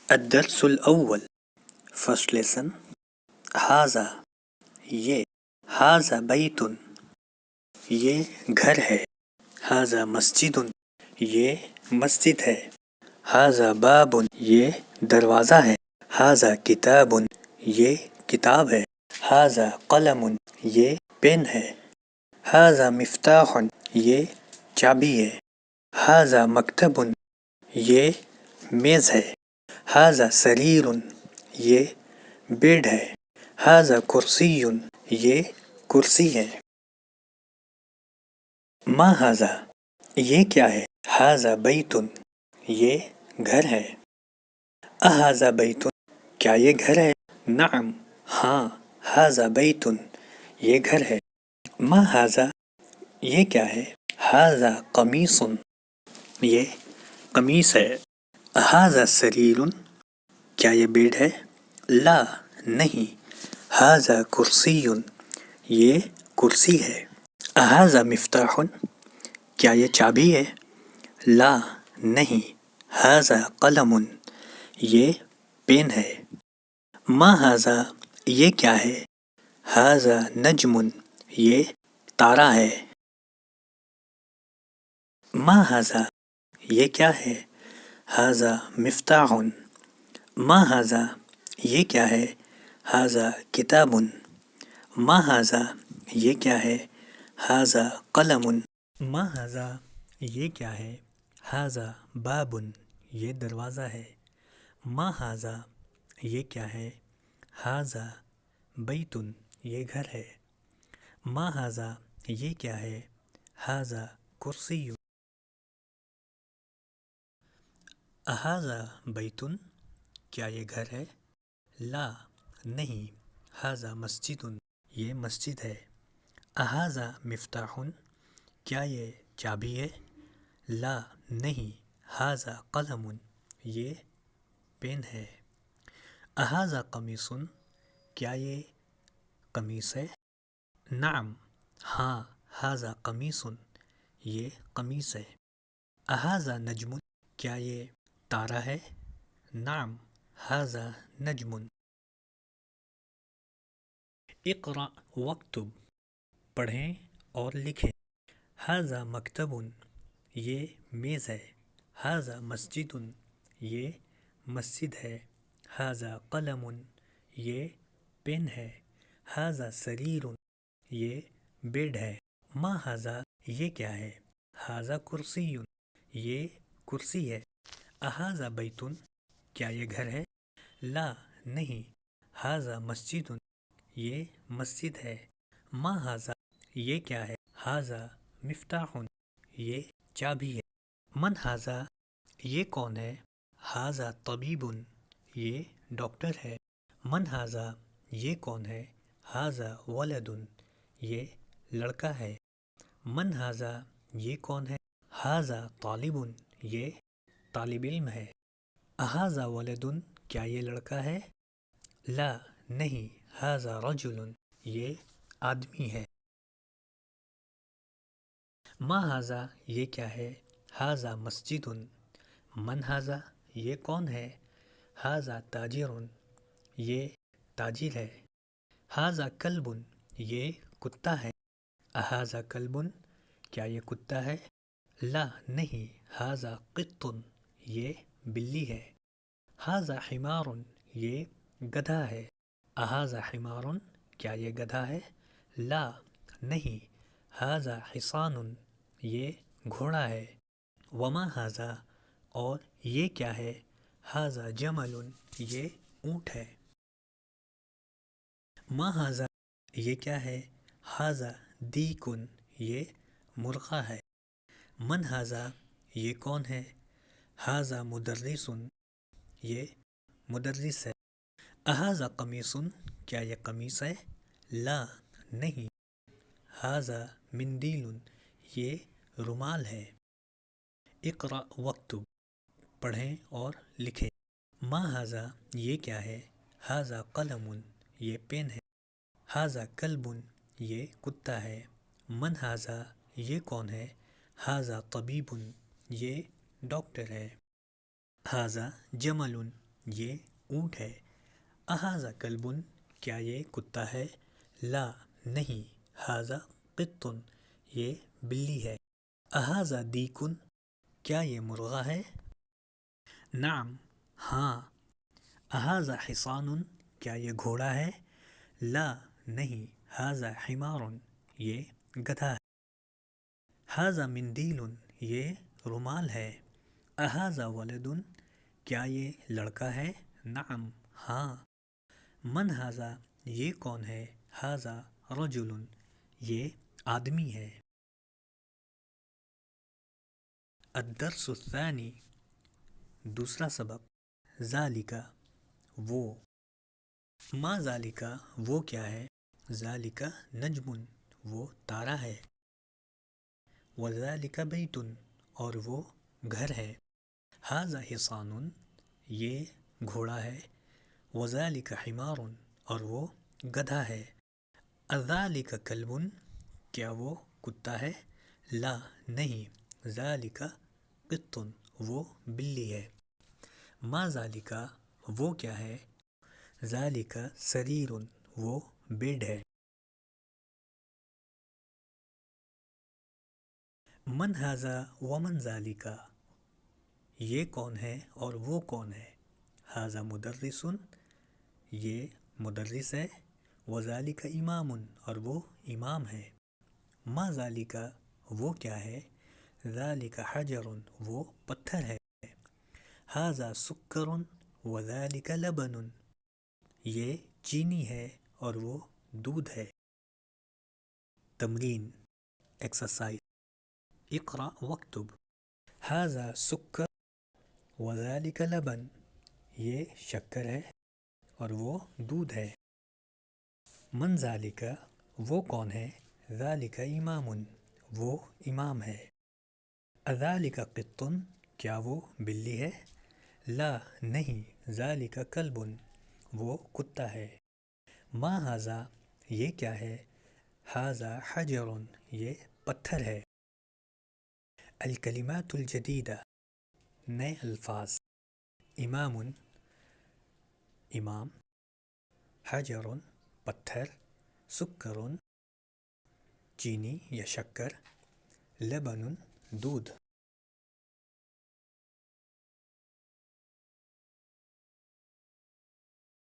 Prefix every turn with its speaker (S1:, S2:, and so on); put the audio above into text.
S1: الدرس الأول. First lesson. هذا یہ. هذا بیت یہ گھر ہے. هذا مسجد یہ مسجد ہے. هذا باب یہ دروازہ ہے. هذا کتاب یہ کتاب ہے. هذا قلم یہ پین ہے. هذا مفتاح یہ چابی ہے. هذا مکتب یہ میز ہے. هذا سریر یہ بیڈ ہے. هذا کرسی یہ کرسی ہے. ما هذا یہ کیا ہے. هذا بیت یہ گھر ہے. اهذا بیت کیا یہ گھر ہے. نعم ہاں. هذا بیت یہ گھر ہے. ما هذا یہ کیا ہے. هذا قمیص یہ قمیص ہے. هذا سریر کیا یہ بیڈ ہے. لا نہیں. هذا کرسی یہ کرسی ہے. هذا مفتاح کیا یہ چابی ہے. لا نہیں. هذا قلم یہ پین ہے. ما هذا یہ کیا ہے. هذا نجم یہ تارا ہے. ما هذا یہ کیا ہے. هذا مفتاح. ما هذا یہ کیا ہے. هذا کتاب. ما هذا یہ کیا ہے. هذا قلم. ما هذا یہ کیا ہے. هذا باب یہ دروازہ ہے. ما هذا یہ کیا ہے. هذا بیت یہ گھر ہے. ما هذا یہ کیا ہے. هذا کرسی. هذا بیت کیا یہ گھر ہے. لا نہیں. هذا مسجد یہ مسجد ہے. هذا مفتاح کیا یہ چابی ہے. لا نہیں. هذا قلم یہ پین ہے. هذا قمیص کیا یہ قمیص ہے. نعم ہاں. هذا قمیص یہ قمیص ہے. هذا نجم کیا یہ تارا ہے. نعم هذا نجم. اقرأ واکتب پڑھیں اور لکھیں. هذا مکتب یہ میز ہے. هذا مسجد یہ مسجد ہے. هذا قلم یہ پین ہے. هذا سریر یہ بیڈ ہے. ما هذا یہ کیا ہے. هذا کرسی یہ کرسی ہے. اهذا بیت کیا یہ گھر ہے. لا نہیں. هذا مسجد یہ مسجد ہے. ما هذا یہ کیا ہے. هذا مفتاح یہ چابی ہے. من هذا یہ کون ہے. هذا طبیب یہ ڈاکٹر ہے. من هذا یہ کون ہے. هذا ولد یہ لڑکا ہے. من هذا یہ کون ہے. هذا طالب یہ طالب علم ہے. اهذا ولد کیا یہ لڑکا ہے. لا نہیں. هذا رجل یہ آدمی ہے. ما هذا یہ کیا ہے. هذا مسجد. من هذا یہ کون ہے. هذا تاجر یہ تاجر ہے. هذا کلب یہ کتا ہے. اهذا کلب کیا یہ کتا ہے. لا نہیں. هذا قط یہ بلی ہے. هذا حمار یہ گدھا ہے. اهذا حمار کیا یہ گدھا ہے. لا نہیں. هذا حصان یہ گھوڑا ہے. وما هذا اور یہ کیا ہے. هذا جمل یہ اونٹ ہے. ما هذا یہ کیا ہے. هذا دیک یہ مرغا ہے. من هذا یہ کون ہے. هذا مدرس یہ مدرس ہے. اهذا قمیص کیا یہ قمیص ہے. لا نہیں. هذا مندیل یہ رومال ہے. اقرأ واکتب پڑھیں اور لکھیں. ما هذا یہ کیا ہے. هذا قلم یہ پین ہے. هذا کلب یہ کتا ہے. من هذا یہ کون ہے. هذا طبیب یہ ڈاکٹر ہے. هذا جمل یہ اونٹ ہے. اہذا کلب کیا یہ کتا ہے؟ لا نہیں. ھذا قط یہ بلی ہے. اہذا دیک کیا یہ مرغا ہے؟ نعم ہاں. اہذا حصان کیا یہ گھوڑا ہے؟ لا نہیں. ھذا حمار یہ گدھا ہے. ھذا مندیل یہ رومال ہے. اھذا ولد کیا یہ لڑکا ہے؟ نعم ہاں. من ھذا یہ کون ہے؟ ھذا رجل یہ آدمی ہے. الدرس الثانی دوسرا سبق. ذالک وہ. ما ذالک وہ کیا ہے؟ ذالک نجم وہ تارا ہے. وذالک بیت اور وہ گھر ہے. ھذا حصان یہ گھوڑا ہے. وذالک حمار اور وہ گدھا ہے. اذالک کلب کیا وہ کتا ہے؟ لا نہیں. ذالک قط وہ بلی ہے. ما ذالک وہ کیا ہے؟ ذالک سریر وہ بیڈ ہے. من ھذا ومن ذالک یہ کون ہے اور وہ کون ہے؟ ھذا مدرس یہ مدرس ہے. وذالک امام اور وہ امام ہے. ما ذالک وہ کیا ہے؟ ذالک حجر وہ پتھر ہے. ھذا سکر وذالک لبن یہ چینی ہے اور وہ دودھ ہے. تمرین ایکسرسائز. اقرأ واکتب. ھذا سکر وذالک لبن یہ شکر ہے اور وہ دودھ ہے. من ذالک وہ کون ہے؟ ذالک امام وہ امام ہے. اذالک قط کیا وہ بلی ہے؟ لا نہیں. ذالک کلب وہ کتا ہے. ما ھذا یہ کیا ہے؟ ھذا حجر یہ پتھر ہے. الکلمات الجدیدہ نئے الفاظ. امام امام. حجر پتھر. سکر چینی یا شکر. لبن دودھ.